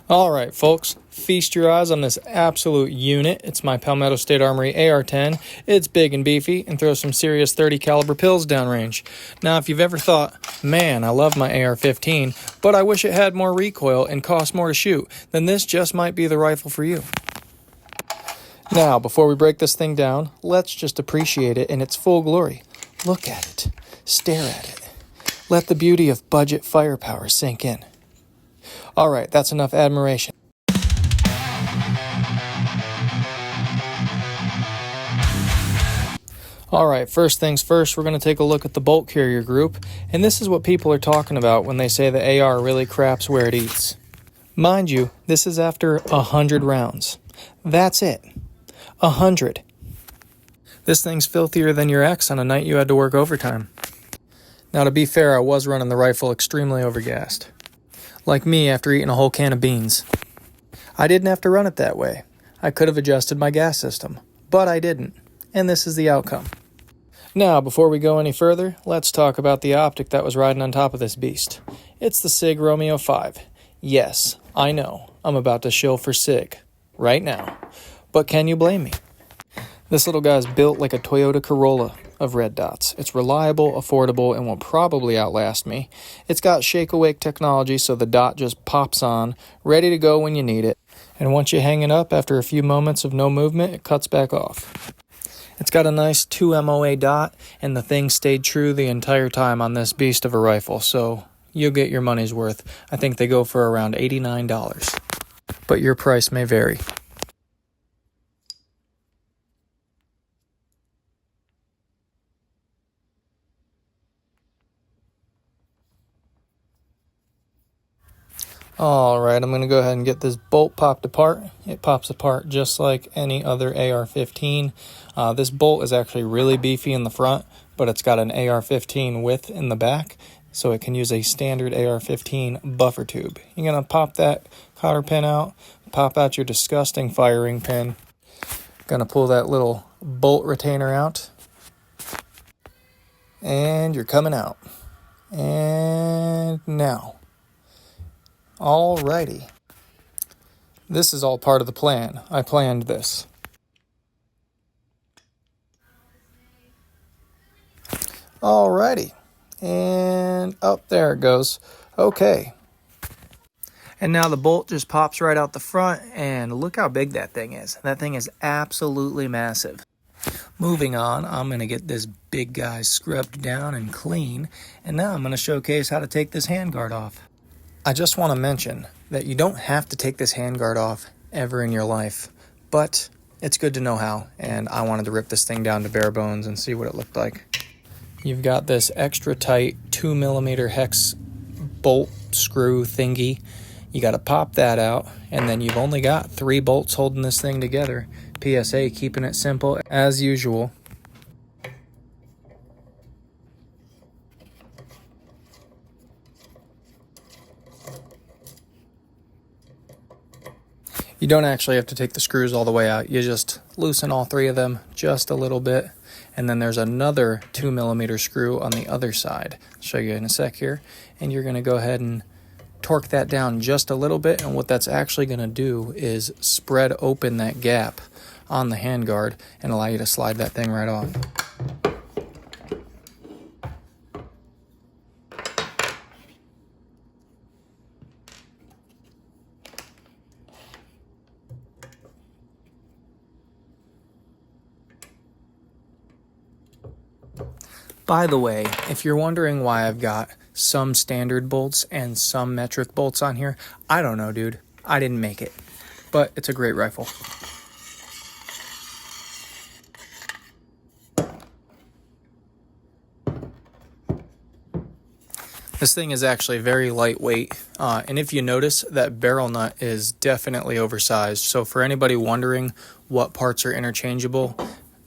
Alright folks, feast your eyes on this absolute unit. It's my Palmetto State Armory AR-10. It's big and beefy and throws some serious 30 caliber pills downrange. Now if you've ever thought, man, I love my AR-15, but I wish it had more recoil and cost more to shoot, then this just might be the rifle for you. Now, before we break this thing down, let's just appreciate it in its full glory. Look at it. Stare at it. Let the beauty of budget firepower sink in. Alright, that's enough admiration. Alright, first things first, we're going to take a look at the bolt carrier group, and this is what people are talking about when they say the AR really craps where it eats. Mind you, this is after 100 rounds. That's it. 100. This thing's filthier than your ex on a night you had to work overtime. Now to be fair, I was running the rifle extremely overgassed. Like me after eating a whole can of beans. I didn't have to run it that way. I could have adjusted my gas system, but I didn't, and this is the outcome. Now, before we go any further, let's talk about the optic that was riding on top of this beast. It's the SIG Romeo 5. Yes, I know, I'm about to shill for SIG, right now. But can you blame me? This little guy's built like a Toyota Corolla of red dots. It's reliable, affordable, and will probably outlast me. It's got shake-awake technology, so the dot just pops on, ready to go when you need it. And once you hang it up, after a few moments of no movement, it cuts back off. It's got a nice 2 MOA dot, and the thing stayed true the entire time on this beast of a rifle, so you'll get your money's worth. I think they go for around $89. But your price may vary. Alright, I'm going to go ahead and get this bolt popped apart. It pops apart just like any other AR-15. This bolt is actually really beefy in the front, but it's got an AR-15 width in the back, so it can use a standard AR-15 buffer tube. You're going to pop that cotter pin out, pop out your disgusting firing pin. Going to pull that little bolt retainer out, and you're coming out. And now. Alrighty. This is all part of the plan. I planned this. Alrighty. And up there it goes. Okay. And now the bolt just pops right out the front, and look how big that thing is. That thing is absolutely massive. Moving on, I'm going to get this big guy scrubbed down and clean, and now I'm going to showcase how to take this handguard off. I just want to mention that you don't have to take this handguard off ever in your life, but it's good to know how, and I wanted to rip this thing down to bare bones and see what it looked like. You've got this extra tight 2mm hex bolt screw thingy. You got to pop that out, and then you've only got 3 bolts holding this thing together. PSA keeping it simple as usual. You don't actually have to take the screws all the way out. You just loosen all 3 of them just a little bit. And then there's another 2mm screw on the other side. I'll show you in a sec here. And you're going to go ahead and torque that down just a little bit. And what that's actually going to do is spread open that gap on the handguard and allow you to slide that thing right off. By the way, if you're wondering why I've got some standard bolts and some metric bolts on here, I don't know, dude. I didn't make it. But it's a great rifle. This thing is actually very lightweight, and if you notice, that barrel nut is definitely oversized. So for anybody wondering what parts are interchangeable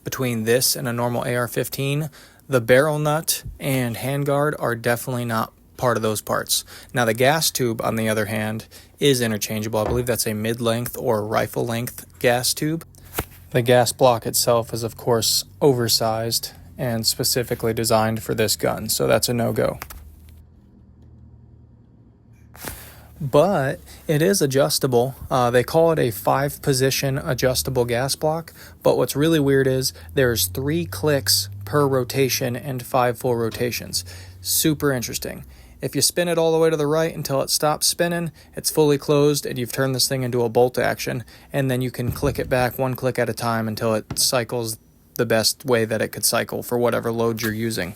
between this and a normal AR-15, the barrel nut and handguard are definitely not part of those parts. Now the gas tube, on the other hand, is interchangeable. I believe that's a mid-length or rifle-length gas tube. The gas block itself is, of course, oversized and specifically designed for this gun, so that's a no-go. but it is adjustable. They call it a 5-position adjustable gas block, but what's really weird is there's 3 clicks per rotation and 5 full rotations. Super interesting. If you spin it all the way to the right until it stops spinning, it's fully closed and you've turned this thing into a bolt action, and then you can click it back 1 click at a time until it cycles the best way that it could cycle for whatever load you're using.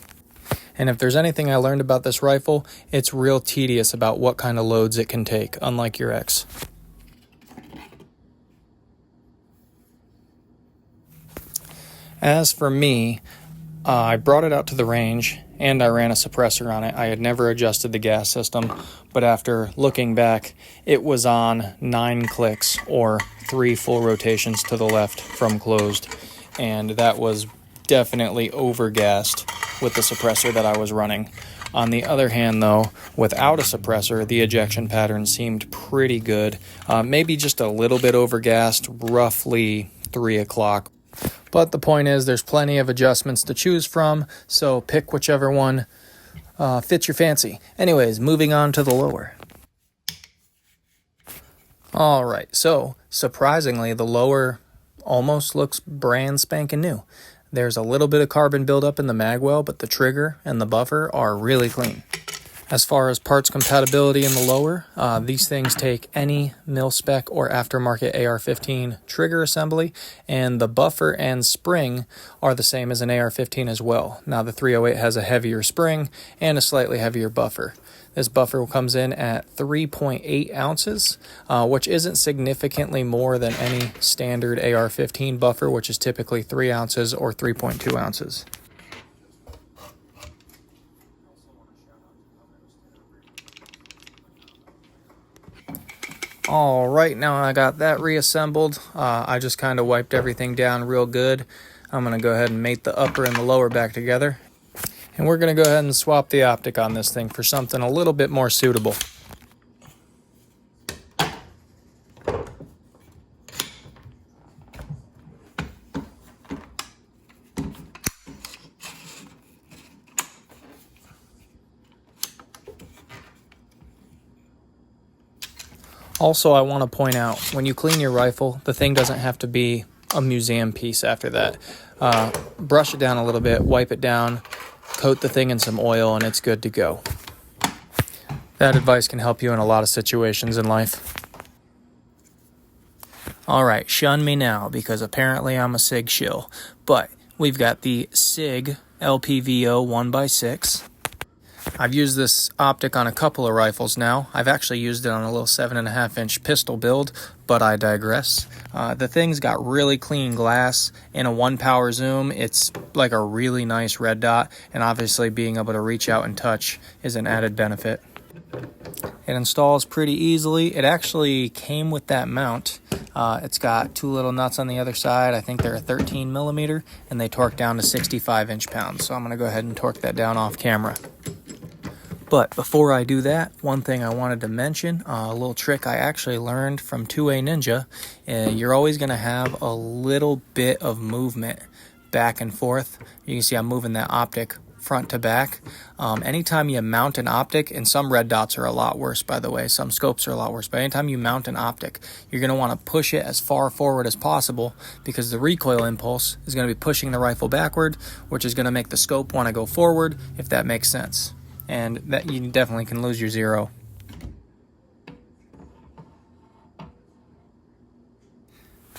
And if there's anything I learned about this rifle, it's real tedious about what kind of loads it can take, unlike your X. As for me, I brought it out to the range and I ran a suppressor on it. I had never adjusted the gas system, but after looking back, it was on 9 clicks or 3 full rotations to the left from closed, and that was definitely overgassed with the suppressor that I was running. On the other hand, though, without a suppressor, the ejection pattern seemed pretty good. Maybe just a little bit overgassed, roughly 3 o'clock. But the point is, there's plenty of adjustments to choose from, so pick whichever one fits your fancy. Anyways, moving on to the lower. Alright, so surprisingly, the lower almost looks brand spanking new. There's a little bit of carbon buildup in the magwell, but the trigger and the buffer are really clean. As far as parts compatibility in the lower, these things take any mil-spec or aftermarket AR-15 trigger assembly, and the buffer and spring are the same as an AR-15 as well. Now the 308 has a heavier spring and a slightly heavier buffer. This buffer comes in at 3.8 ounces, which isn't significantly more than any standard AR-15 buffer, which is typically 3 ounces or 3.2 ounces. All right, now I got that reassembled. I just kind of wiped everything down real good. I'm going to go ahead and mate the upper and the lower back together. And we're going to go ahead and swap the optic on this thing for something a little bit more suitable. Also, I want to point out, when you clean your rifle, the thing doesn't have to be a museum piece after that. Brush it down a little bit, wipe it down, coat the thing in some oil, and it's good to go. That advice can help you in a lot of situations in life. Alright, shun me now, because apparently I'm a SIG shill. But we've got the SIG LPVO 1x6. I've used this optic on a couple of rifles now. I've actually used it on a little 7.5-inch pistol build, but I digress. The thing's got really clean glass. In a 1-power zoom, it's like a really nice red dot, and obviously being able to reach out and touch is an added benefit. It installs pretty easily. It actually came with that mount. It's got 2 little nuts on the other side. I think they're a 13 millimeter, and they torque down to 65 inch-pounds. So I'm going to go ahead and torque that down off camera. But before I do that, one thing I wanted to mention, a little trick I actually learned from 2A Ninja. You're always going to have a little bit of movement back and forth. You can see I'm moving that optic front to back. Anytime you mount an optic, and some red dots are a lot worse, by the way, some scopes are a lot worse, but anytime you mount an optic, you're going to want to push it as far forward as possible, because the recoil impulse is going to be pushing the rifle backward, which is going to make the scope want to go forward, if that makes sense. And that you definitely can lose your zero.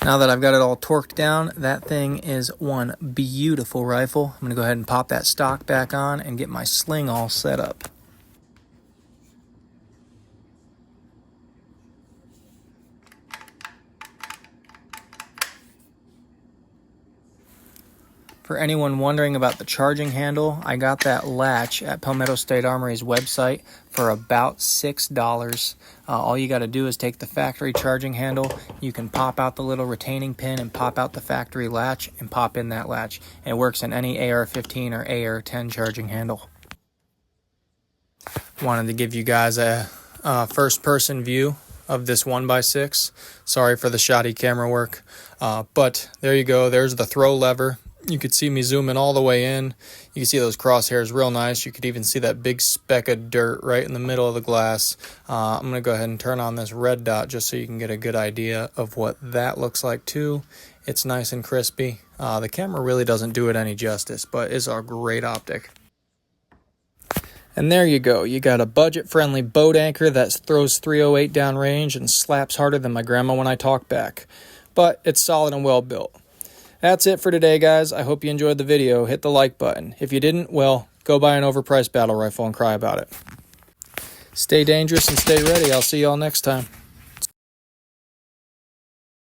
Now that I've got it all torqued down, that thing is one beautiful rifle. I'm going to go ahead and pop that stock back on and get my sling all set up. For anyone wondering about the charging handle, I got that latch at Palmetto State Armory's website for about $6. All you got to do is take the factory charging handle. You can pop out the little retaining pin and pop out the factory latch and pop in that latch. And it works in any AR-15 or AR-10 charging handle. Wanted to give you guys a first-person view of this 1x6. Sorry for the shoddy camera work. But there you go. There's the throw lever. You could see me zooming all the way in. You can see those crosshairs real nice. You could even see that big speck of dirt right in the middle of the glass. I'm going to go ahead and turn on this red dot just so you can get a good idea of what that looks like too. It's nice and crispy. The camera really doesn't do it any justice, but it's a great optic. And there you go. You got a budget-friendly boat anchor that throws 308 downrange and slaps harder than my grandma when I talk back. But it's solid and well built. That's it for today, guys. I hope you enjoyed the video. Hit the like button. If you didn't, well, go buy an overpriced battle rifle and cry about it. Stay dangerous and stay ready. I'll see y'all next time.